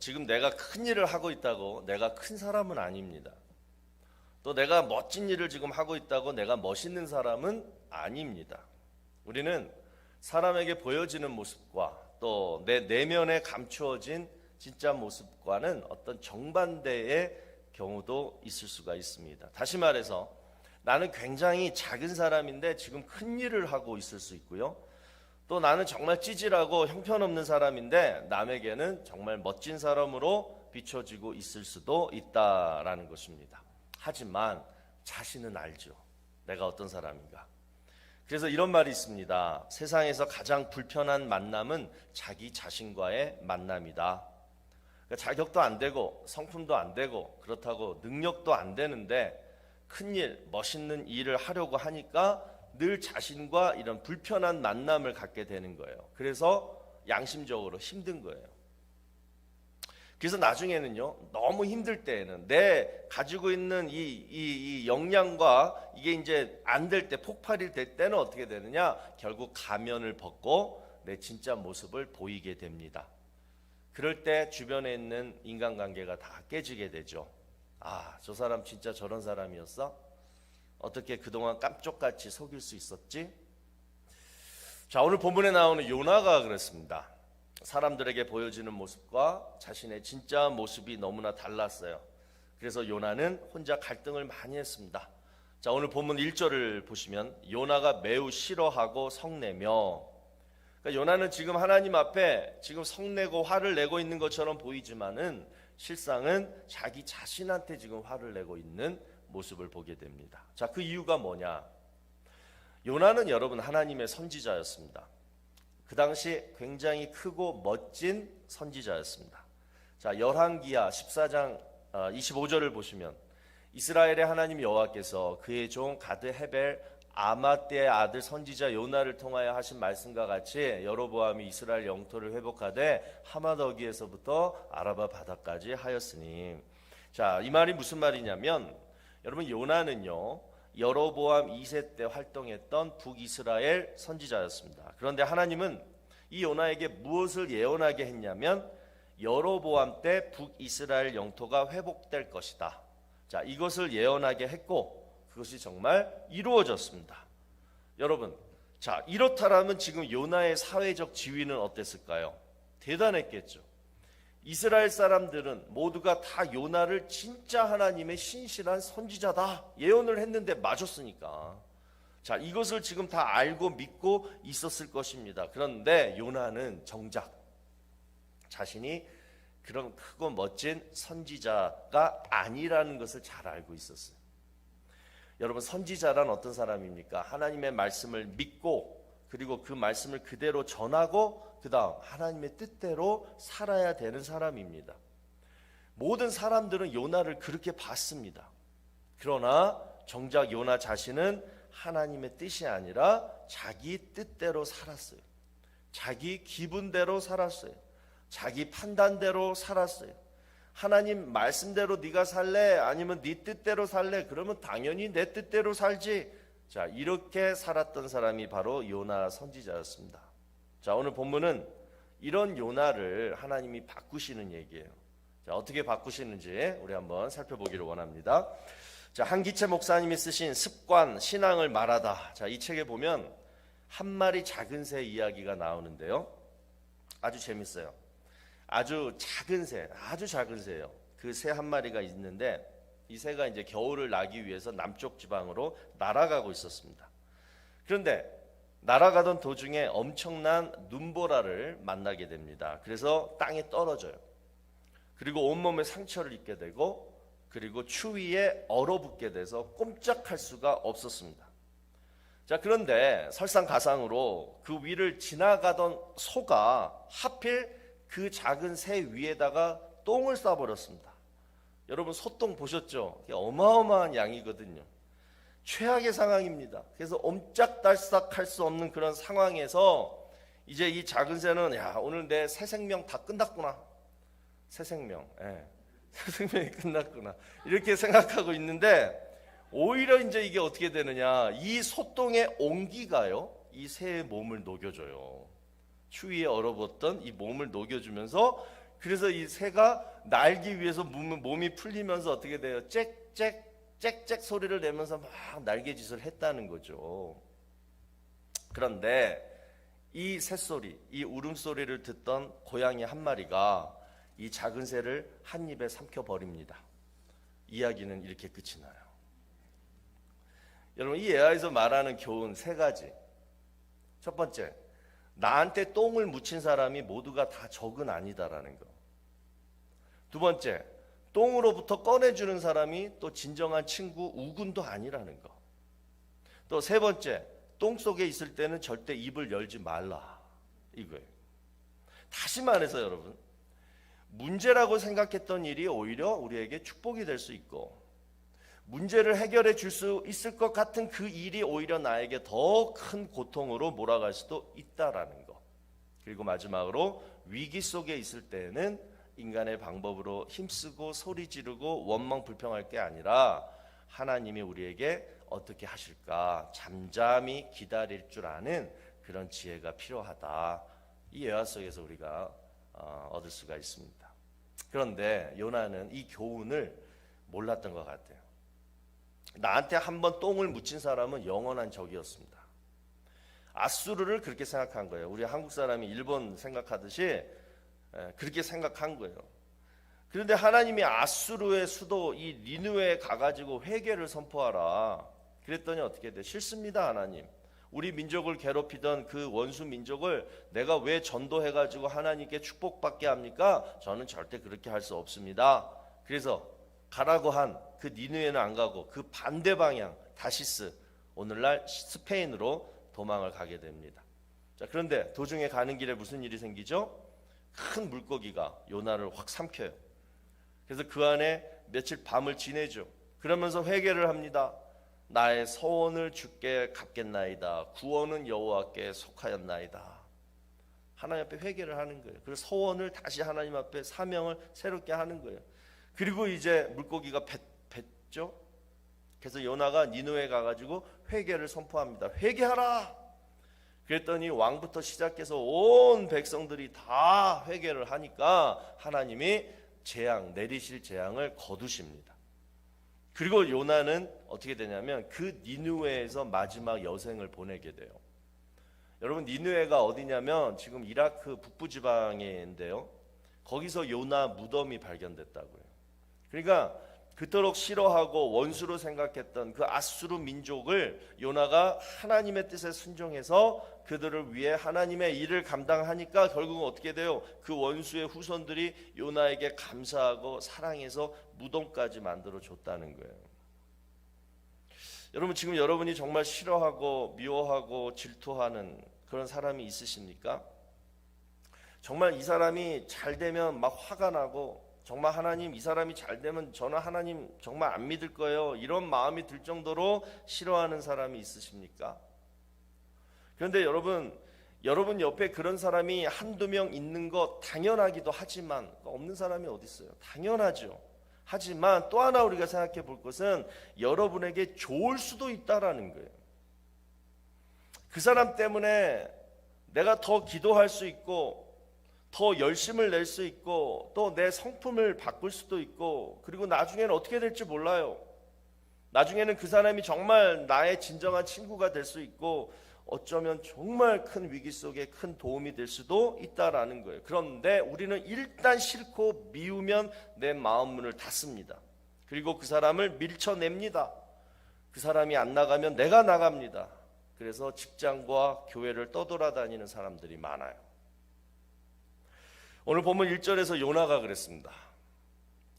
지금 내가 큰 일을 하고 있다고 내가 큰 사람은 아닙니다. 또 내가 멋진 일을 지금 하고 있다고 내가 멋있는 사람은 아닙니다. 우리는 사람에게 보여지는 모습과 또 내 내면에 감추어진 진짜 모습과는 어떤 정반대의 경우도 있을 수가 있습니다. 다시 말해서 나는 굉장히 작은 사람인데 지금 큰 일을 하고 있을 수 있고요. 또 나는 정말 찌질하고 형편없는 사람인데 남에게는 정말 멋진 사람으로 비춰지고 있을 수도 있다라는 것입니다. 하지만 자신은 알죠. 내가 어떤 사람인가. 그래서 이런 말이 있습니다. 세상에서 가장 불편한 만남은 자기 자신과의 만남이다. 그러니까 자격도 안 되고 성품도 안 되고 그렇다고 능력도 안 되는데 큰일, 멋있는 일을 하려고 하니까 늘 자신과 이런 불편한 만남을 갖게 되는 거예요. 그래서 양심적으로 힘든 거예요. 그래서 나중에는요, 너무 힘들 때에는 내 가지고 있는 이 역량과 이게 이제 안 될 때, 폭발이 될 때는 어떻게 되느냐? 결국 가면을 벗고 내 진짜 모습을 보이게 됩니다. 그럴 때 주변에 있는 인간관계가 다 깨지게 되죠. 아, 저 사람 진짜 저런 사람이었어? 어떻게 그동안 깜쪽같이 속일 수 있었지? 자, 오늘 본문에 나오는 요나가 그랬습니다. 사람들에게 보여지는 모습과 자신의 진짜 모습이 너무나 달랐어요. 그래서 요나는 혼자 갈등을 많이 했습니다. 자, 오늘 본문 1절을 보시면 요나가 매우 싫어하고 성내며, 그러니까 요나는 지금 하나님 앞에 지금 성내고 화를 내고 있는 것처럼 보이지만은 실상은 자기 자신한테 지금 화를 내고 있는 모습을 보게 됩니다. 자, 그 이유가 뭐냐? 요나는 여러분 하나님의 선지자였습니다. 그 당시 굉장히 크고 멋진 선지자였습니다. 자, 열왕기하 14장 25절을 보시면 이스라엘의 하나님 여호와께서 그의 종 가드 헤벨 아마떼의 아들 선지자 요나를 통하여 하신 말씀과 같이 여로보암이 이스라엘 영토를 회복하되 하마더기에서부터 아라바 바다까지 하였으니, 자, 이 말이 무슨 말이냐면 여러분 요나는요 여로보암 2세 때 활동했던 북이스라엘 선지자였습니다. 그런데 하나님은 이 요나에게 무엇을 예언하게 했냐면 여로보암 때 북이스라엘 영토가 회복될 것이다. 자, 이것을 예언하게 했고 그것이 정말 이루어졌습니다. 여러분, 자, 이렇다라면 지금 요나의 사회적 지위는 어땠을까요? 대단했겠죠. 이스라엘 사람들은 모두가 다 요나를 진짜 하나님의 신실한 선지자다 예언을 했는데 맞았으니까, 자, 이것을 지금 다 알고 믿고 있었을 것입니다. 그런데 요나는 정작 자신이 그런 크고 멋진 선지자가 아니라는 것을 잘 알고 있었어요. 여러분, 선지자란 어떤 사람입니까? 하나님의 말씀을 믿고 그리고 그 말씀을 그대로 전하고 그 다음 하나님의 뜻대로 살아야 되는 사람입니다. 모든 사람들은 요나를 그렇게 봤습니다. 그러나 정작 요나 자신은 하나님의 뜻이 아니라 자기 뜻대로 살았어요. 자기 기분대로 살았어요. 자기 판단대로 살았어요. 하나님 말씀대로 네가 살래? 아니면 네 뜻대로 살래? 그러면 당연히 내 뜻대로 살지. 자, 이렇게 살았던 사람이 바로 요나 선지자였습니다. 자, 오늘 본문은 이런 요나를 하나님이 바꾸시는 얘기예요. 자, 어떻게 바꾸시는지 우리 한번 살펴보기를 원합니다. 자, 한기채 목사님이 쓰신 습관 신앙을 말하다. 자, 이 책에 보면 한 마리 작은 새 이야기가 나오는데요. 아주 재밌어요. 아주 작은 새, 아주 작은 새예요. 그 새 한 마리가 있는데 이 새가 이제 겨울을 나기 위해서 남쪽 지방으로 날아가고 있었습니다. 그런데 날아가던 도중에 엄청난 눈보라를 만나게 됩니다. 그래서 땅에 떨어져요. 그리고 온몸에 상처를 입게 되고 그리고 추위에 얼어붙게 돼서 꼼짝할 수가 없었습니다. 자, 그런데 설상가상으로 그 위를 지나가던 소가 하필 그 작은 새 위에다가 똥을 싸버렸습니다. 여러분, 소똥 보셨죠? 어마어마한 양이거든요. 최악의 상황입니다. 그래서 옴짝달싹 할 수 없는 그런 상황에서 이제 이 작은 새는, 야, 오늘 내 새 생명 다 끝났구나. 새 생명, 새 생명이 끝났구나. 이렇게 생각하고 있는데 오히려 이제 이게 어떻게 되느냐. 이 소똥의 온기가요, 이 새의 몸을 녹여줘요. 추위에 얼어붙던 이 몸을 녹여주면서 그래서 이 새가 날기 위해서 몸이 풀리면서 어떻게 돼요? 짹짹 소리를 내면서 막 날개짓을 했다는 거죠. 그런데 이 새소리, 이 울음소리를 듣던 고양이 한 마리가 이 작은 새를 한 입에 삼켜버립니다. 이야기는 이렇게 끝이 나요. 여러분, 이 예화에서 말하는 교훈 세 가지. 첫 번째, 나한테 똥을 묻힌 사람이 모두가 다 적은 아니다라는 거. 두 번째, 똥으로부터 꺼내주는 사람이 또 진정한 친구 우군도 아니라는 거. 또 세 번째, 똥 속에 있을 때는 절대 입을 열지 말라, 이거예요. 다시 말해서 여러분, 문제라고 생각했던 일이 오히려 우리에게 축복이 될 수 있고, 문제를 해결해 줄 수 있을 것 같은 그 일이 오히려 나에게 더 큰 고통으로 몰아갈 수도 있다라는 거. 그리고 마지막으로, 위기 속에 있을 때는 인간의 방법으로 힘쓰고 소리 지르고 원망 불평할 게 아니라 하나님이 우리에게 어떻게 하실까 잠잠히 기다릴 줄 아는 그런 지혜가 필요하다. 이 예화 속에서 우리가 얻을 수가 있습니다. 그런데 요나는 이 교훈을 몰랐던 것 같아요. 나한테 한번 똥을 묻힌 사람은 영원한 적이었습니다. 아수르를 그렇게 생각한 거예요. 우리 한국 사람이 일본 생각하듯이 그렇게 생각한 거예요. 그런데 하나님이 아수르의 수도 이 니느웨에 가가지고 회개를 선포하라. 그랬더니 어떻게 돼? 싫습니다, 하나님. 우리 민족을 괴롭히던 그 원수 민족을 내가 왜 전도해가지고 하나님께 축복받게 합니까? 저는 절대 그렇게 할 수 없습니다. 그래서 가라고 한 그 니느웨는 안 가고 그 반대 방향 다시스, 오늘날 스페인으로 도망을 가게 됩니다. 자, 그런데 도중에 가는 길에 무슨 일이 생기죠? 큰 물고기가 요나를 확 삼켜요. 그래서 그 안에 며칠 밤을 지내죠. 그러면서 회개를 합니다. 나의 서원을 주께 갚겠나이다. 구원은 여호와께 속하였나이다. 하나님 앞에 회개를 하는 거예요. 그래서 서원을 다시 하나님 앞에 사명을 새롭게 하는 거예요. 그리고 이제 물고기가 뱉죠. 그래서 요나가 니느웨에 가가지고 회개를 선포합니다. 회개하라. 그랬더니 왕부터 시작해서 온 백성들이 다 회개를 하니까 하나님이 재앙, 내리실 재앙을 거두십니다. 그리고 요나는 어떻게 되냐면 그 니느웨에서 마지막 여생을 보내게 돼요. 여러분, 니느웨가 어디냐면 지금 이라크 북부 지방인데요. 거기서 요나 무덤이 발견됐다고요. 그러니까 그토록 싫어하고 원수로 생각했던 그 아수르 민족을 요나가 하나님의 뜻에 순종해서 그들을 위해 하나님의 일을 감당하니까 결국은 어떻게 돼요? 그 원수의 후손들이 요나에게 감사하고 사랑해서 무덤까지 만들어 줬다는 거예요. 여러분, 지금 여러분이 정말 싫어하고 미워하고 질투하는 그런 사람이 있으십니까? 정말 이 사람이 잘 되면 막 화가 나고, 정말 하나님, 이 사람이 잘 되면 저는 하나님 정말 안 믿을 거예요, 이런 마음이 들 정도로 싫어하는 사람이 있으십니까? 그런데 여러분 옆에 그런 사람이 한두 명 있는 거 당연하기도 하지만 없는 사람이 어디 있어요? 당연하죠. 하지만 또 하나 우리가 생각해 볼 것은 여러분에게 좋을 수도 있다라는 거예요. 그 사람 때문에 내가 더 기도할 수 있고, 더 열심을 낼 수 있고, 또 내 성품을 바꿀 수도 있고, 그리고 나중에는 어떻게 될지 몰라요. 나중에는 그 사람이 정말 나의 진정한 친구가 될 수 있고, 어쩌면 정말 큰 위기 속에 큰 도움이 될 수도 있다라는 거예요. 그런데 우리는 일단 싫고 미우면 내 마음 문을 닫습니다. 그리고 그 사람을 밀쳐냅니다. 그 사람이 안 나가면 내가 나갑니다. 그래서 직장과 교회를 떠돌아다니는 사람들이 많아요. 오늘 본문 1절에서 요나가 그랬습니다.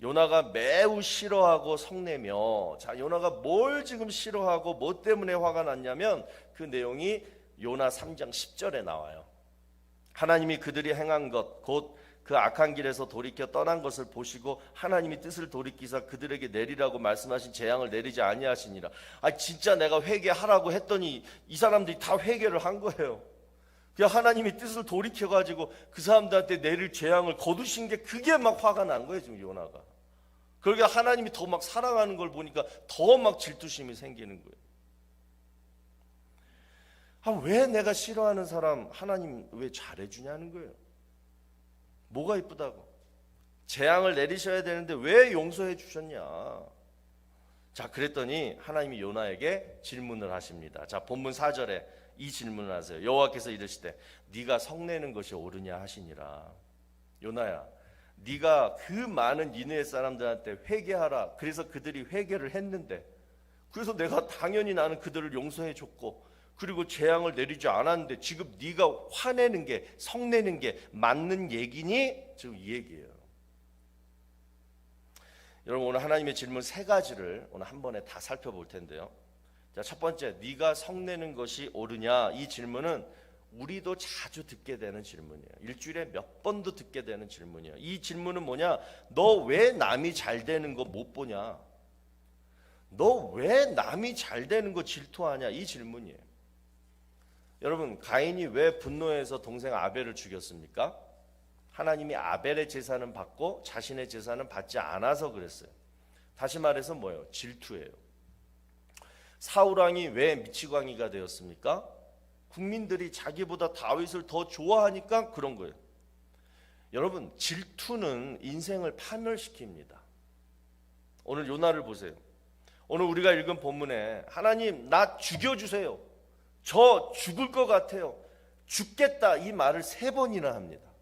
요나가 매우 싫어하고 성내며, 자, 요나가 뭘 지금 싫어하고 뭐 때문에 화가 났냐면 그 내용이 요나 3장 10절에 나와요. 하나님이 그들이 행한 것, 곧 그 악한 길에서 돌이켜 떠난 것을 보시고 하나님이 뜻을 돌이키사 그들에게 내리라고 말씀하신 재앙을 내리지 아니하시니라. 진짜 내가 회개하라고 했더니 이 사람들이 다 회개를 한 거예요. 그냥 하나님이 뜻을 돌이켜가지고 그 사람들한테 내릴 재앙을 거두신 게 그게 막 화가 난 거예요, 지금 요나가. 그러니까 하나님이 더 막 사랑하는 걸 보니까 더 막 질투심이 생기는 거예요. 왜 내가 싫어하는 사람 하나님 왜 잘해주냐는 거예요. 뭐가 이쁘다고? 재앙을 내리셔야 되는데 왜 용서해 주셨냐? 자, 그랬더니 하나님이 요나에게 질문을 하십니다. 자, 본문 4절에 이 질문을 하세요. 여호와께서 이르시되 네가 성내는 것이 옳으냐 하시니라. 요나야, 네가 그 많은 니느웨 사람들한테 회개하라. 그래서 그들이 회개를 했는데, 그래서 내가 당연히 나는 그들을 용서해 줬고, 그리고 재앙을 내리지 않았는데 지금 네가 화내는 게, 성내는 게 맞는 얘기니? 지금 이 얘기예요. 여러분, 오늘 하나님의 질문 세 가지를 오늘 한 번에 다 살펴볼 텐데요. 자, 첫 번째, 네가 성내는 것이 옳으냐? 이 질문은 우리도 자주 듣게 되는 질문이에요. 일주일에 몇 번도 듣게 되는 질문이에요. 이 질문은 뭐냐? 너 왜 남이 잘 되는 거 못 보냐? 너 왜 남이 잘 되는 거 질투하냐? 이 질문이에요. 여러분, 가인이 왜 분노해서 동생 아벨을 죽였습니까? 하나님이 아벨의 제사는 받고 자신의 제사는 받지 않아서 그랬어요. 다시 말해서 뭐예요? 질투예요. 사울왕이 왜 미치광이가 되었습니까? 국민들이 자기보다 다윗을 더 좋아하니까 그런 거예요. 여러분, 질투는 인생을 파멸시킵니다. 오늘 요나를 보세요. 오늘 우리가 읽은 본문에 하나님 나 죽여주세요. 저 죽을 것 같아요. 죽겠다 이 말을 3번이나 합니다.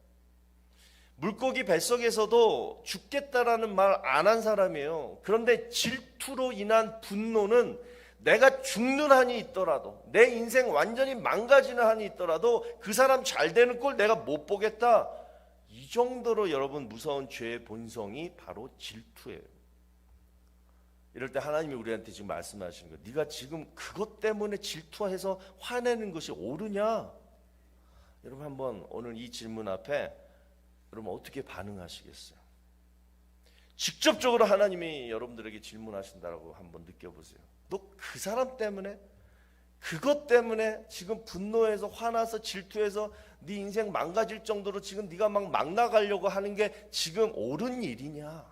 물고기 뱃속에서도 죽겠다라는 말 안 한 사람이에요. 그런데 질투로 인한 분노는 내가 죽는 한이 있더라도, 내 인생 완전히 망가지는 한이 있더라도 그 사람 잘 되는 꼴 내가 못 보겠다. 이 정도로 여러분 무서운 죄의 본성이 바로 질투예요. 이럴 때 하나님이 우리한테 지금 말씀하시는 거예요. 네가 지금 그것 때문에 질투해서 화내는 것이 옳으냐? 여러분, 한번 오늘 이 질문 앞에 여러분 어떻게 반응하시겠어요? 직접적으로 하나님이 여러분들에게 질문하신다고 한번 느껴보세요. 너 그 사람 때문에, 그것 때문에 지금 분노해서 화나서 질투해서 네 인생 망가질 정도로 지금 네가 막 나가려고 하는 게 지금 옳은 일이냐?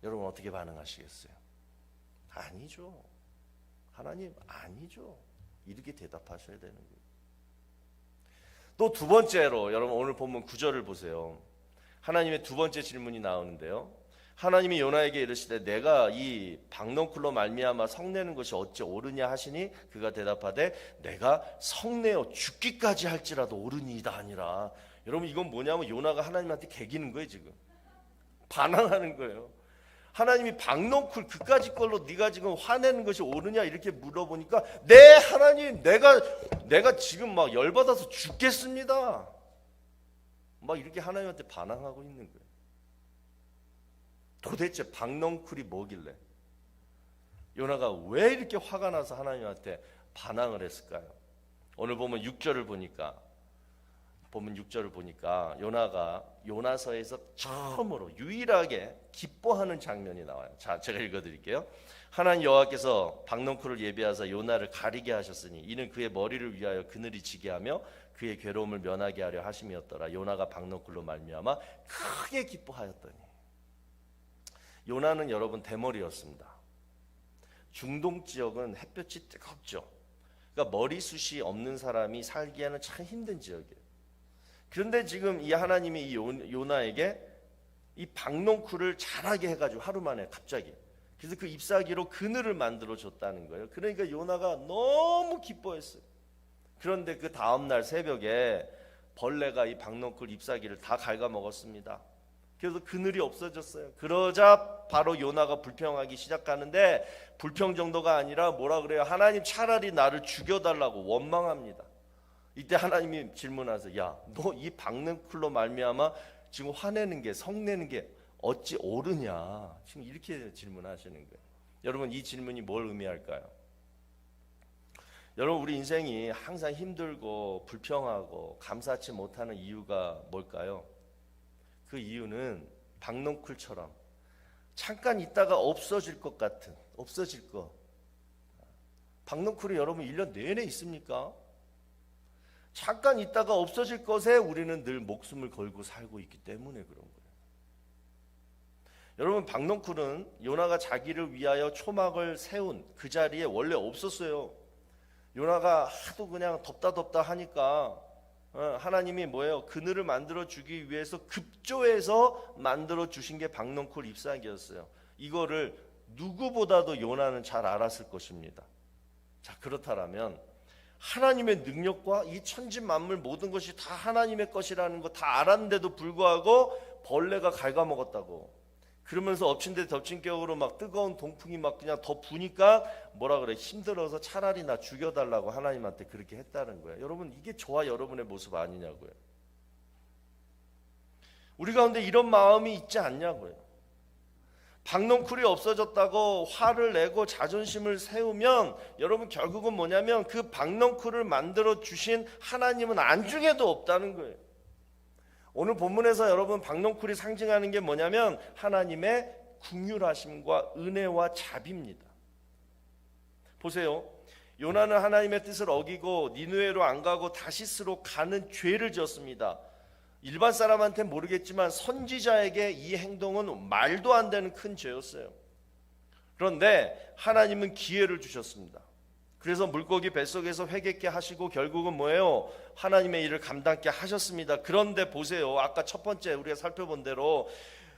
여러분 어떻게 반응하시겠어요? 아니죠. 하나님 아니죠. 이렇게 대답하셔야 되는 거예요. 또 두 번째로 여러분 오늘 본문 9절을 보세요. 하나님의 두 번째 질문이 나오는데요. 하나님이 요나에게 이르시되 내가 이 박넝쿨로 말미암아 성내는 것이 어찌 옳으냐 하시니 그가 대답하되 내가 성내어 죽기까지 할지라도 옳으니이다 하니라. 여러분 이건 뭐냐면 요나가 하나님한테 개기는 거예요. 지금 반항하는 거예요. 하나님이 박넝쿨 그까짓 걸로 네가 지금 화내는 것이 옳으냐 이렇게 물어보니까 네 하나님 내가 지금 막 열받아서 죽겠습니다. 막 이렇게 하나님한테 반항하고 있는 거예요. 도대체 박넝쿨이 뭐길래 요나가 왜 이렇게 화가 나서 하나님한테 반항을 했을까요? 오늘 보면 6절을 보니까 요나가 요나서에서 처음으로 유일하게 기뻐하는 장면이 나와요. 자, 제가 읽어드릴게요. 하나님 여호와께서 박넝쿨을 예비하사 요나를 가리게 하셨으니 이는 그의 머리를 위하여 그늘이 지게 하며 그의 괴로움을 면하게 하려 하심이었더라. 요나가 박넝쿨로 말미암아 크게 기뻐하였더니. 요나는 여러분 대머리였습니다. 중동 지역은 햇볕이 뜨겁죠. 그러니까 머리숱이 없는 사람이 살기에는 참 힘든 지역이에요. 그런데 지금 이 하나님이 이 요나에게 이 박넝쿨을 자라게 해가지고 하루 만에 갑자기, 그래서 그 잎사귀로 그늘을 만들어 줬다는 거예요. 그러니까 요나가 너무 기뻐했어요. 그런데 그 다음날 새벽에 벌레가 이 박넝쿨 잎사귀를 다 갉아먹었습니다. 그래서 그늘이 없어졌어요. 그러자 바로 요나가 불평하기 시작하는데, 불평 정도가 아니라 뭐라 그래요? 하나님 차라리 나를 죽여달라고 원망합니다. 이때 하나님이 질문하세요. 야, 너 이 박넝쿨로 말미암아 지금 화내는 게, 성내는 게 어찌 옳으냐? 지금 이렇게 질문하시는 거예요. 여러분 이 질문이 뭘 의미할까요? 여러분 우리 인생이 항상 힘들고 불평하고 감사치 못하는 이유가 뭘까요? 그 이유는 박넝쿨처럼 잠깐 있다가 없어질 것 같은, 없어질 거. 박넝쿨이 여러분 1년 내내 있습니까? 잠깐 있다가 없어질 것에 우리는 늘 목숨을 걸고 살고 있기 때문에 그런 거예요. 여러분 박넝쿨은 요나가 자기를 위하여 초막을 세운 그 자리에 원래 없었어요. 요나가 하도 그냥 덥다 하니까 하나님이 뭐예요? 그늘을 만들어 주기 위해서 급조해서 만들어 주신 게 박넝쿨 잎사귀였어요. 이거를 누구보다도 요나는 잘 알았을 것입니다. 자, 그렇다면 하나님의 능력과 이 천지 만물 모든 것이 다 하나님의 것이라는 거 다 알았는데도 불구하고 벌레가 갉아먹었다고. 그러면서 엎친 데 덮친 격으로 막 뜨거운 동풍이 막 그냥 더 부니까 뭐라 그래, 힘들어서 차라리 나 죽여달라고 하나님한테 그렇게 했다는 거예요. 여러분, 이게 저와 여러분의 모습 아니냐고요. 우리 가운데 이런 마음이 있지 않냐고요. 박넝쿨이 없어졌다고 화를 내고 자존심을 세우면 여러분 결국은 뭐냐면 그 박넝쿨을 만들어 주신 하나님은 안중에도 없다는 거예요. 오늘 본문에서 여러분 박넝쿨이 상징하는 게 뭐냐면 하나님의 긍휼하심과 은혜와 자비입니다. 보세요. 요나는 하나님의 뜻을 어기고 니느웨로 안 가고 다시스로 가는 죄를 지었습니다. 일반 사람한테 모르겠지만 선지자에게 이 행동은 말도 안 되는 큰 죄였어요. 그런데 하나님은 기회를 주셨습니다. 그래서 물고기 뱃속에서 회개케 하시고 결국은 뭐예요? 하나님의 일을 감당케 하셨습니다. 그런데 보세요. 아까 첫 번째 우리가 살펴본 대로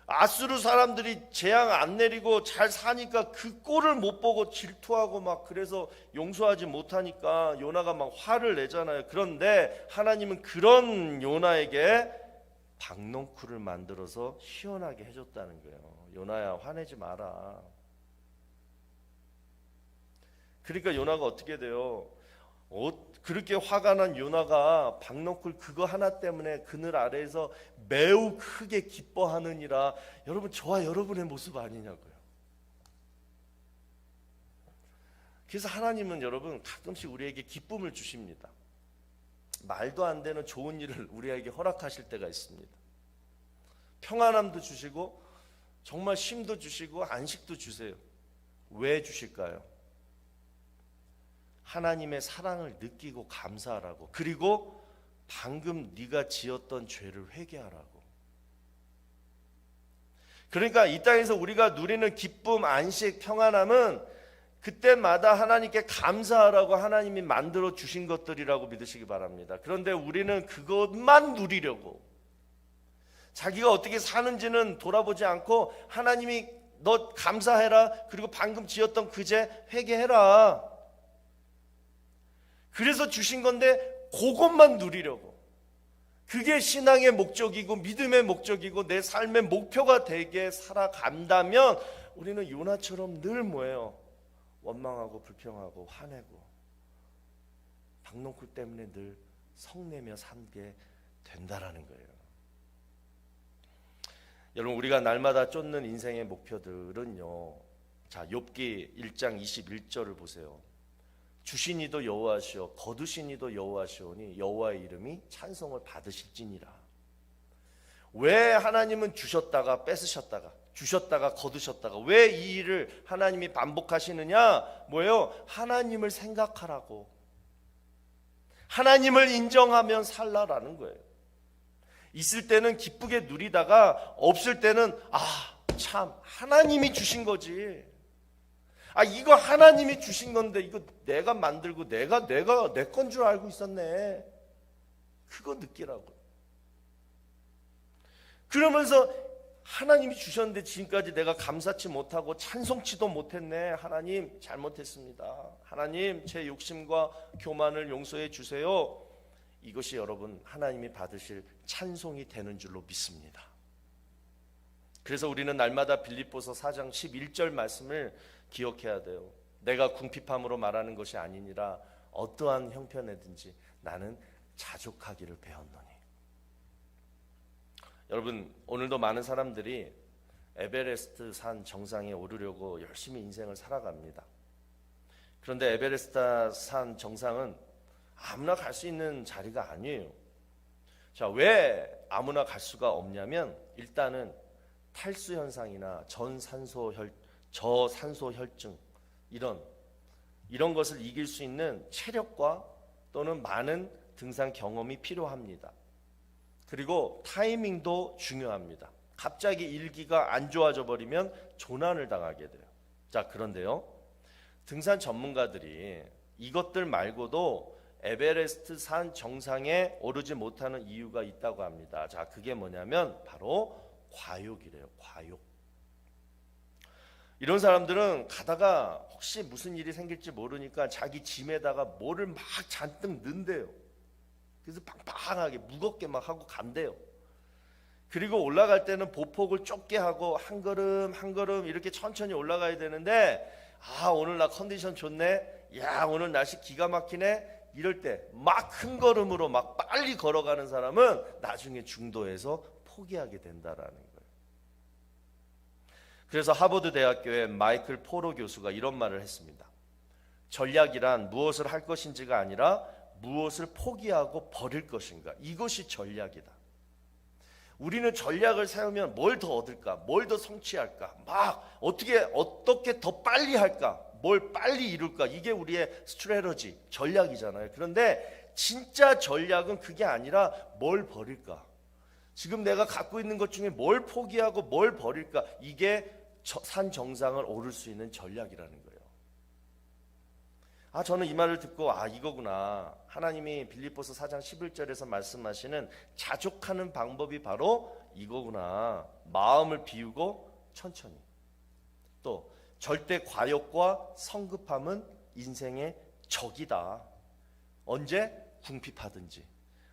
아수르 사람들이 재앙 안 내리고 잘 사니까 그 꼴을 못 보고 질투하고 막 그래서 용서하지 못하니까 요나가 막 화를 내잖아요. 그런데 하나님은 그런 요나에게 박넝쿨을 만들어서 시원하게 해줬다는 거예요. 요나야, 화내지 마라. 그러니까 요나가 어떻게 돼요? 그렇게 화가 난 요나가 박넝쿨 그거 하나 때문에 그늘 아래에서 매우 크게 기뻐하느니라. 여러분, 저와 여러분의 모습 아니냐고요. 그래서 하나님은 여러분 가끔씩 우리에게 기쁨을 주십니다. 말도 안 되는 좋은 일을 우리에게 허락하실 때가 있습니다. 평안함도 주시고 정말 쉼도 주시고 안식도 주세요. 왜 주실까요? 하나님의 사랑을 느끼고 감사하라고. 그리고 방금 네가 지었던 죄를 회개하라고. 그러니까 이 땅에서 우리가 누리는 기쁨, 안식, 평안함은 그때마다 하나님께 감사하라고 하나님이 만들어 주신 것들이라고 믿으시기 바랍니다. 그런데 우리는 그것만 누리려고 자기가 어떻게 사는지는 돌아보지 않고 하나님이 너 감사해라. 그리고 방금 지었던 그 죄 회개해라. 그래서 주신 건데 그것만 누리려고. 그게 신앙의 목적이고 믿음의 목적이고 내 삶의 목표가 되게 살아간다면 우리는 요나처럼 늘 뭐예요? 원망하고 불평하고 화내고 박넝쿨 때문에 늘 성내며 살게 된다라는 거예요. 여러분, 우리가 날마다 쫓는 인생의 목표들은요. 자, 욥기 1장 21절을 보세요. 주신 이도 여호와시오 거두신 이도 여호와시오니 여호와의 이름이 찬송을 받으실지니라. 왜 하나님은 주셨다가 뺏으셨다가 주셨다가 거두셨다가 왜 이 일을 하나님이 반복하시느냐? 뭐예요? 하나님을 생각하라고. 하나님을 인정하면 살라라는 거예요. 있을 때는 기쁘게 누리다가 없을 때는 참 하나님이 주신 거지. 이거 하나님이 주신 건데 이거 내가 만들고 내가 내 건 줄 알고 있었네. 그거 느끼라고. 그러면서 하나님이 주셨는데 지금까지 내가 감사치 못하고 찬송치도 못했네. 하나님 잘못했습니다. 하나님 제 욕심과 교만을 용서해 주세요. 이것이 여러분 하나님이 받으실 찬송이 되는 줄로 믿습니다. 그래서 우리는 날마다 빌립보서 4장 11절 말씀을 기억해야 돼요. 내가 궁핍함으로 말하는 것이 아니니라 어떠한 형편에든지 나는 자족하기를 배웠노니. 여러분, 오늘도 많은 사람들이 에베레스트 산 정상에 오르려고 열심히 인생을 살아갑니다. 그런데 에베레스트 산 정상은 아무나 갈 수 있는 자리가 아니에요. 자, 왜 아무나 갈 수가 없냐면 일단은 탈수 현상이나 저산소 혈증 이런 것을 이길 수 있는 체력과 또는 많은 등산 경험이 필요합니다. 그리고 타이밍도 중요합니다. 갑자기 일기가 안 좋아져 버리면 조난을 당하게 돼요. 자, 그런데요. 등산 전문가들이 이것들 말고도 에베레스트 산 정상에 오르지 못하는 이유가 있다고 합니다. 자, 그게 뭐냐면 바로 과욕이래요. 과욕. 이런 사람들은 가다가 혹시 무슨 일이 생길지 모르니까 자기 짐에다가 뭐를 막 잔뜩 넣는데요. 그래서 빵빵하게 무겁게 막 하고 간대요. 그리고 올라갈 때는 보폭을 좁게 하고 한 걸음 한 걸음 이렇게 천천히 올라가야 되는데, 아, 오늘 나 컨디션 좋네, 야, 오늘 날씨 기가 막히네, 이럴 때 막 큰 걸음으로 막 빨리 걸어가는 사람은 나중에 중도에서 포기하게 된다라는 거예요. 그래서 하버드 대학교의 마이클 포로 교수가 이런 말을 했습니다. 전략이란 무엇을 할 것인지가 아니라 무엇을 포기하고 버릴 것인가, 이것이 전략이다. 우리는 전략을 세우면 뭘 더 얻을까, 뭘 더 성취할까, 막 어떻게 더 빨리 할까, 뭘 빨리 이룰까, 이게 우리의 스트래터지, 전략이잖아요. 그런데 진짜 전략은 그게 아니라 뭘 버릴까, 지금 내가 갖고 있는 것 중에 뭘 포기하고 뭘 버릴까, 이게 산 정상을 오를 수 있는 전략이라는 거예요. 아, 저는 이 말을 듣고 이거구나. 하나님이 빌립보서 4장 11절에서 말씀하시는 자족하는 방법이 바로 이거구나. 마음을 비우고 천천히. 또 절대 과욕과 성급함은 인생의 적이다. 언제? 궁핍하든지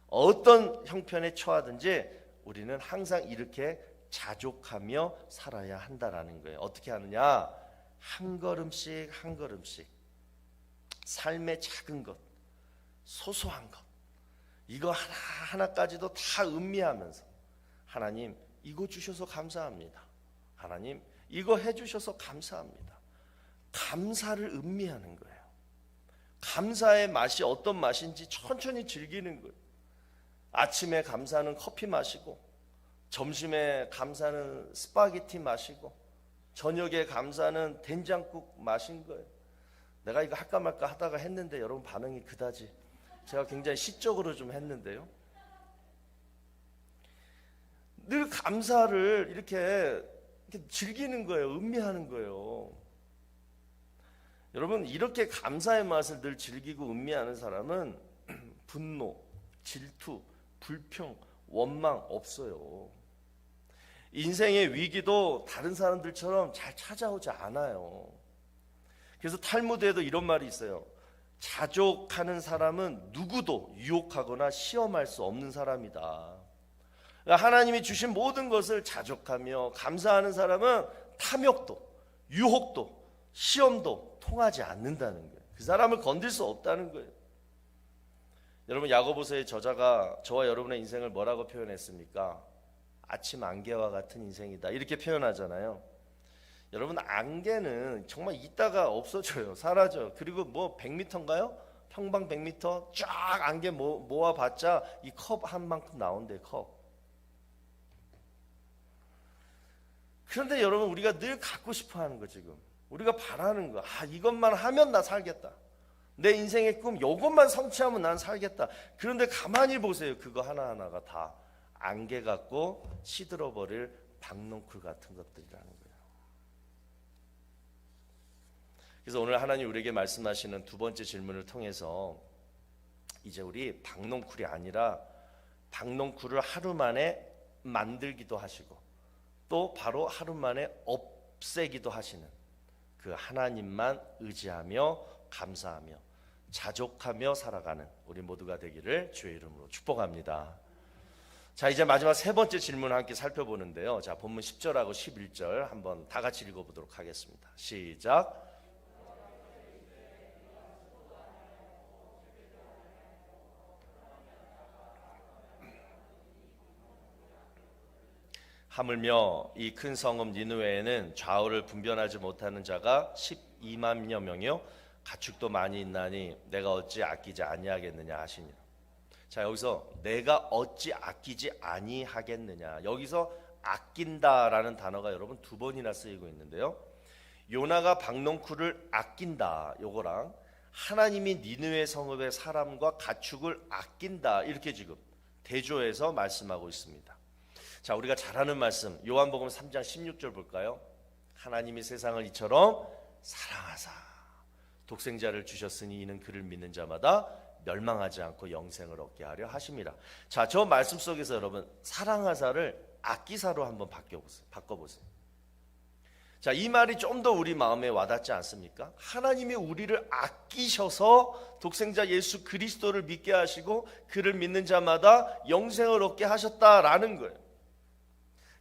어떤 형편에 처하든지 우리는 항상 이렇게 자족하며 살아야 한다라는 거예요. 어떻게 하느냐? 한 걸음씩 한 걸음씩 삶의 작은 것, 소소한 것, 이거 하나하나까지도 다 음미하면서, 하나님 이거 주셔서 감사합니다, 하나님 이거 해주셔서 감사합니다, 감사를 음미하는 거예요. 감사의 맛이 어떤 맛인지 천천히 즐기는 거예요. 아침에 감사는 커피 마시고, 점심에 감사는 스파게티 마시고, 저녁에 감사는 된장국 마신 거예요. 내가 이거 할까 말까 하다가 했는데 여러분 반응이 그다지. 제가 굉장히 시적으로 좀 했는데요. 늘 감사를 이렇게 즐기는 거예요. 음미하는 거예요. 여러분, 이렇게 감사의 맛을 늘 즐기고 음미하는 사람은 분노, 질투, 불평, 원망 없어요. 인생의 위기도 다른 사람들처럼 잘 찾아오지 않아요. 그래서 탈무드에도 이런 말이 있어요. 자족하는 사람은 누구도 유혹하거나 시험할 수 없는 사람이다. 그러니까 하나님이 주신 모든 것을 자족하며 감사하는 사람은 탐욕도, 유혹도, 시험도 통하지 않는다는 거예요. 그 사람을 건들 수 없다는 거예요. 여러분, 야고보서의 저자가 저와 여러분의 인생을 뭐라고 표현했습니까? 아침 안개와 같은 인생이다, 이렇게 표현하잖아요. 여러분, 안개는 정말 있다가 없어져요. 사라져요. 그리고 뭐 100m인가요? 평방 100m 쫙 안개 모아봤자 이 컵 한 만큼 나온대, 컵. 그런데 여러분, 우리가 늘 갖고 싶어 하는 거, 지금 우리가 바라는 거, 이것만 하면 나 살겠다, 내 인생의 꿈 이것만 성취하면 난 살겠다. 그런데 가만히 보세요. 그거 하나하나가 다 안개 같고 시들어버릴 박농쿨 같은 것들이라는 거예요. 그래서 오늘 하나님 우리에게 말씀하시는 두 번째 질문을 통해서 이제 우리 박농쿨이 아니라 박농쿨을 하루 만에 만들기도 하시고 또 바로 하루 만에 없애기도 하시는 그 하나님만 의지하며 감사하며 자족하며 살아가는 우리 모두가 되기를 주의 이름으로 축복합니다. 자, 이제 마지막 세 번째 질문을 함께 살펴보는데요. 자, 본문 10절하고 11절 한번 다 같이 읽어보도록 하겠습니다. 시작. 하물며 이 큰 성읍 니느웨에는 좌우를 분별하지 못하는 자가 12만여 명이요 가축도 많이 있나니 내가 어찌 아끼지 아니하겠느냐 하시니라. 자, 여기서 내가 어찌 아끼지 아니하겠느냐, 여기서 아낀다라는 단어가 여러분 두 번이나 쓰이고 있는데요. 요나가 박농쿨을 아낀다, 요거랑 하나님이 니느웨 성읍의 사람과 가축을 아낀다, 이렇게 지금 대조해서 말씀하고 있습니다. 자, 우리가 잘 아는 말씀 요한복음 3장 16절 볼까요? 하나님이 세상을 이처럼 사랑하사 독생자를 주셨으니 이는 그를 믿는 자마다 멸망하지 않고 영생을 얻게 하려 하심이라. 자, 저 말씀 속에서 여러분 사랑하사를 아끼사로 한번 바꿔보세요. 자, 이 말이 좀 더 우리 마음에 와닿지 않습니까? 하나님이 우리를 아끼셔서 독생자 예수 그리스도를 믿게 하시고 그를 믿는 자마다 영생을 얻게 하셨다라는 거예요.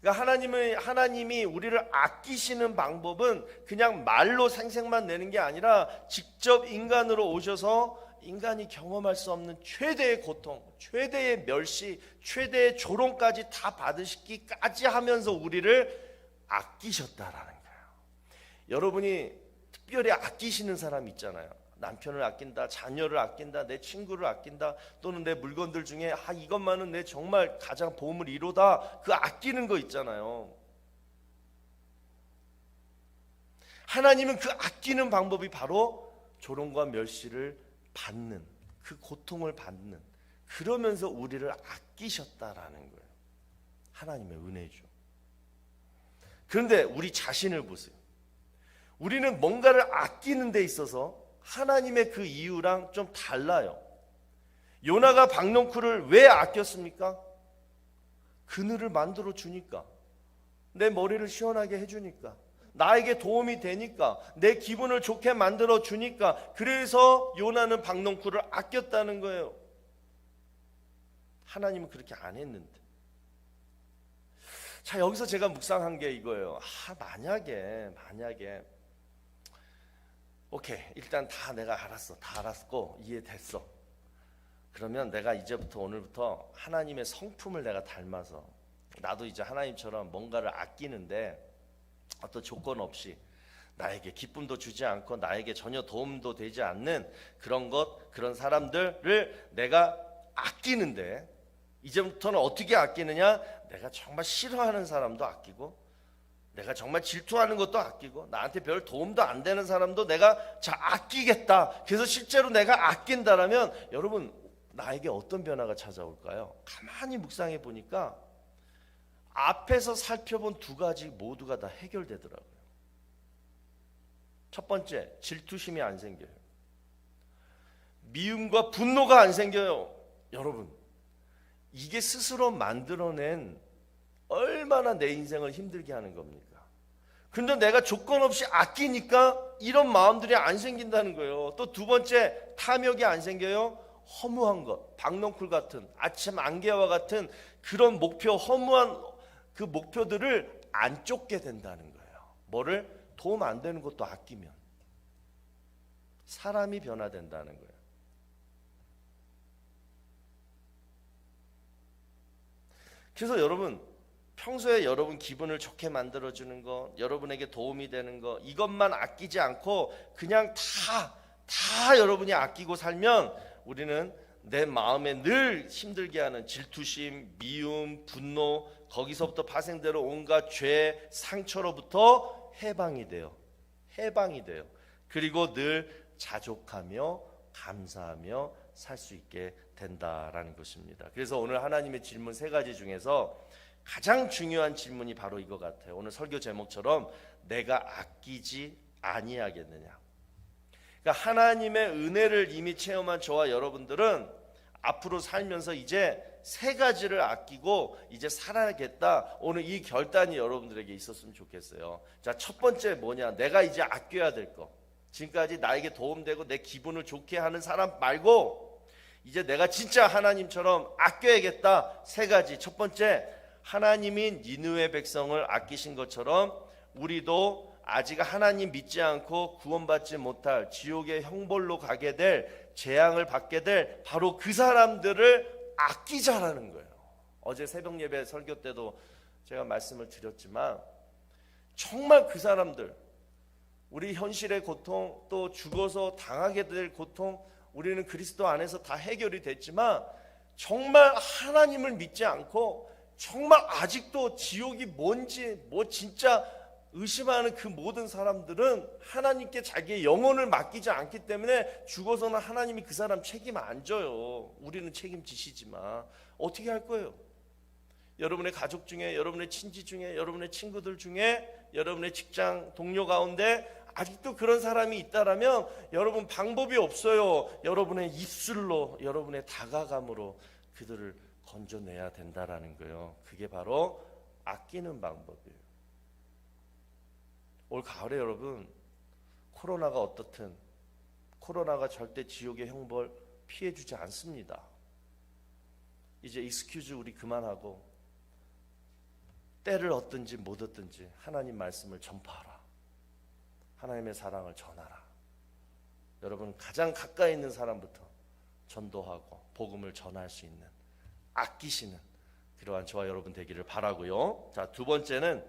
그러니까 하나님이 우리를 아끼시는 방법은 그냥 말로 생색만 내는 게 아니라 직접 인간으로 오셔서 인간이 경험할 수 없는 최대의 고통, 최대의 멸시, 최대의 조롱까지 다 받으시기까지 하면서 우리를 아끼셨다라는 거예요. 여러분이 특별히 아끼시는 사람 있잖아요. 남편을 아낀다, 자녀를 아낀다, 내 친구를 아낀다, 또는 내 물건들 중에 이것만은 내 정말 가장 보물 1호다. 그 아끼는 거 있잖아요. 하나님은 그 아끼는 방법이 바로 조롱과 멸시를 받는, 그 고통을 받는, 그러면서 우리를 아끼셨다라는 거예요. 하나님의 은혜죠. 그런데 우리 자신을 보세요. 우리는 뭔가를 아끼는 데 있어서 하나님의 그 이유랑 좀 달라요. 요나가 박넝쿨을 왜 아꼈습니까? 그늘을 만들어 주니까, 내 머리를 시원하게 해주니까, 나에게 도움이 되니까, 내 기분을 좋게 만들어 주니까, 그래서 요나는 박넝쿨을 아꼈다는 거예요. 하나님은 그렇게 안 했는데. 자, 여기서 제가 묵상한 게 이거예요. 만약에 오케이, 일단 다 내가 알았어, 다 알았고 이해됐어. 그러면 내가 이제부터 오늘부터 하나님의 성품을 내가 닮아서 나도 이제 하나님처럼 뭔가를 아끼는데 어떤 조건 없이 나에게 기쁨도 주지 않고 나에게 전혀 도움도 되지 않는 그런 사람들을 내가 아끼는데, 이제부터는 어떻게 아끼느냐? 내가 정말 싫어하는 사람도 아끼고, 내가 정말 질투하는 것도 아끼고, 나한테 별 도움도 안 되는 사람도 내가 아끼겠다. 그래서 실제로 내가 아낀다라면 여러분, 나에게 어떤 변화가 찾아올까요? 가만히 묵상해 보니까 앞에서 살펴본 두 가지 모두가 다 해결되더라고요. 첫 번째, 질투심이 안 생겨요. 미움과 분노가 안 생겨요. 여러분, 이게 스스로 만들어낸 얼마나 내 인생을 힘들게 하는 겁니까? 근데 내가 조건 없이 아끼니까 이런 마음들이 안 생긴다는 거예요. 또 두 번째, 탐욕이 안 생겨요. 허무한 것, 박넝쿨 같은, 아침 안개와 같은 그런 허무한 그 목표들을 안 쫓게 된다는 거예요. 뭐를? 도움 안 되는 것도 아끼면 사람이 변화된다는 거예요. 그래서 여러분, 평소에 여러분 기분을 좋게 만들어주는 거, 여러분에게 도움이 되는 거, 이것만 아끼지 않고 그냥 다 여러분이 아끼고 살면 우리는 내 마음에 늘 힘들게 하는 질투심, 미움, 분노, 거기서부터 파생되는 온갖 죄, 상처로부터 해방이 돼요. 그리고 늘 자족하며 감사하며 살 수 있게 된다라는 것입니다. 그래서 오늘 하나님의 질문 3가지 중에서 가장 중요한 질문이 바로 이거 같아요. 오늘 설교 제목처럼 내가 아끼지 아니하겠느냐. 그러니까 하나님의 은혜를 이미 체험한 저와 여러분들은 앞으로 살면서 이제 3가지를 아끼고 이제 살아야겠다. 오늘 이 결단이 여러분들에게 있었으면 좋겠어요. 자, 첫 번째 뭐냐? 내가 이제 아껴야 될 거. 지금까지 나에게 도움되고 내 기분을 좋게 하는 사람 말고 이제 내가 진짜 하나님처럼 아껴야겠다. 3가지. 첫 번째, 하나님이 니느웨 백성을 아끼신 것처럼 우리도 아직 하나님 믿지 않고 구원받지 못할 지옥의 형벌로 가게 될, 재앙을 받게 될 바로 그 사람들을 아끼자라는 거예요. 어제 새벽 예배 설교 때도 제가 말씀을 드렸지만 정말 그 사람들, 우리 현실의 고통, 또 죽어서 당하게 될 고통, 우리는 그리스도 안에서 다 해결이 됐지만 정말 하나님을 믿지 않고 정말 아직도 지옥이 뭔지 진짜 의심하는 그 모든 사람들은 하나님께 자기의 영혼을 맡기지 않기 때문에 죽어서는 하나님이 그 사람 책임 안 져요. 우리는 책임지시지만 어떻게 할 거예요? 여러분의 가족 중에, 여러분의 친지 중에, 여러분의 친구들 중에, 여러분의 직장 동료 가운데 아직도 그런 사람이 있다라면 여러분 방법이 없어요. 여러분의 입술로, 여러분의 다가감으로 그들을 건져내야 된다라는 거예요. 그게 바로 아끼는 방법이에요. 올 가을에 여러분 코로나가 어떻든 코로나가 절대 지옥의 형벌 피해주지 않습니다. 이제 익스큐즈 우리 그만하고 때를 얻든지 못 얻든지 하나님 말씀을 전파하라. 하나님의 사랑을 전하라. 여러분 가장 가까이 있는 사람부터 전도하고 복음을 전할 수 있는 아끼시는 그러한 저와 여러분 되기를 바라고요. 자, 두 번째는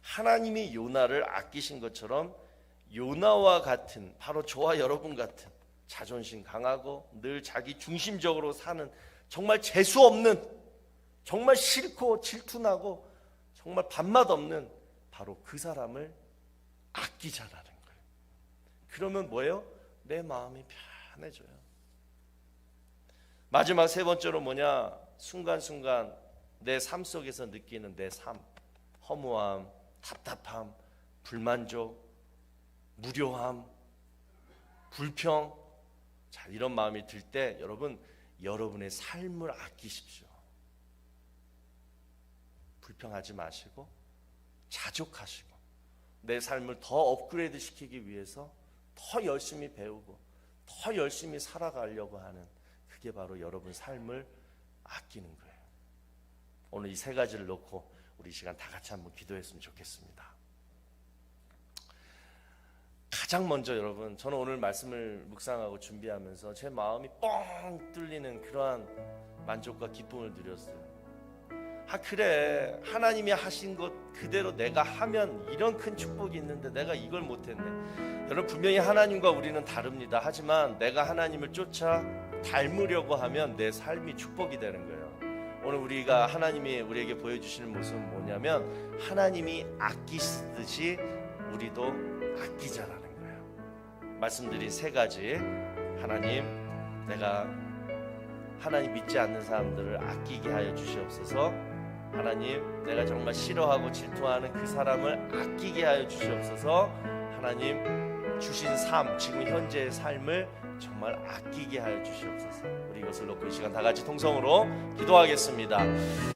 하나님이 요나를 아끼신 것처럼 요나와 같은 바로 저와 여러분 같은 자존심 강하고 늘 자기 중심적으로 사는 정말 재수 없는 정말 싫고 질투나고 정말 밥맛 없는 바로 그 사람을 아끼자라는 거예요. 그러면 뭐예요? 내 마음이 편해져요. 마지막 세 번째로 뭐냐? 순간순간 내 삶 속에서 느끼는 내 삶, 허무함, 답답함, 불만족, 무료함, 불평, 자, 이런 마음이 들 때 여러분 여러분의 삶을 아끼십시오. 불평하지 마시고 자족하시고 내 삶을 더 업그레이드 시키기 위해서 더 열심히 배우고 더 열심히 살아가려고 하는 그게 바로 여러분 삶을 아끼는 거예요. 오늘 이 세 가지를 놓고 우리 시간 다 같이 한번 기도했으면 좋겠습니다. 가장 먼저 여러분, 저는 오늘 말씀을 묵상하고 준비하면서 제 마음이 뻥 뚫리는 그러한 만족과 기쁨을 누렸어요. 아, 그래, 하나님이 하신 것 그대로 내가 하면 이런 큰 축복이 있는데 내가 이걸 못했네. 여러분, 분명히 하나님과 우리는 다릅니다. 하지만 내가 하나님을 쫓아 닮으려고 하면 내 삶이 축복이 되는 거예요. 오늘 우리가 하나님이 우리에게 보여주시는 모습은 뭐냐면 하나님이 아끼시듯이 우리도 아끼자라는 거예요. 말씀드린 세 가지, 하나님, 내가 하나님 믿지 않는 사람들을 아끼게 하여 주시옵소서. 하나님, 내가 정말 싫어하고 질투하는 그 사람을 아끼게 하여 주시옵소서. 하나님, 주신 삶, 지금 현재의 삶을 정말 아끼게 하여 주시옵소서. 우리 이것을 놓고 이 시간 다 같이 통성으로 기도하겠습니다.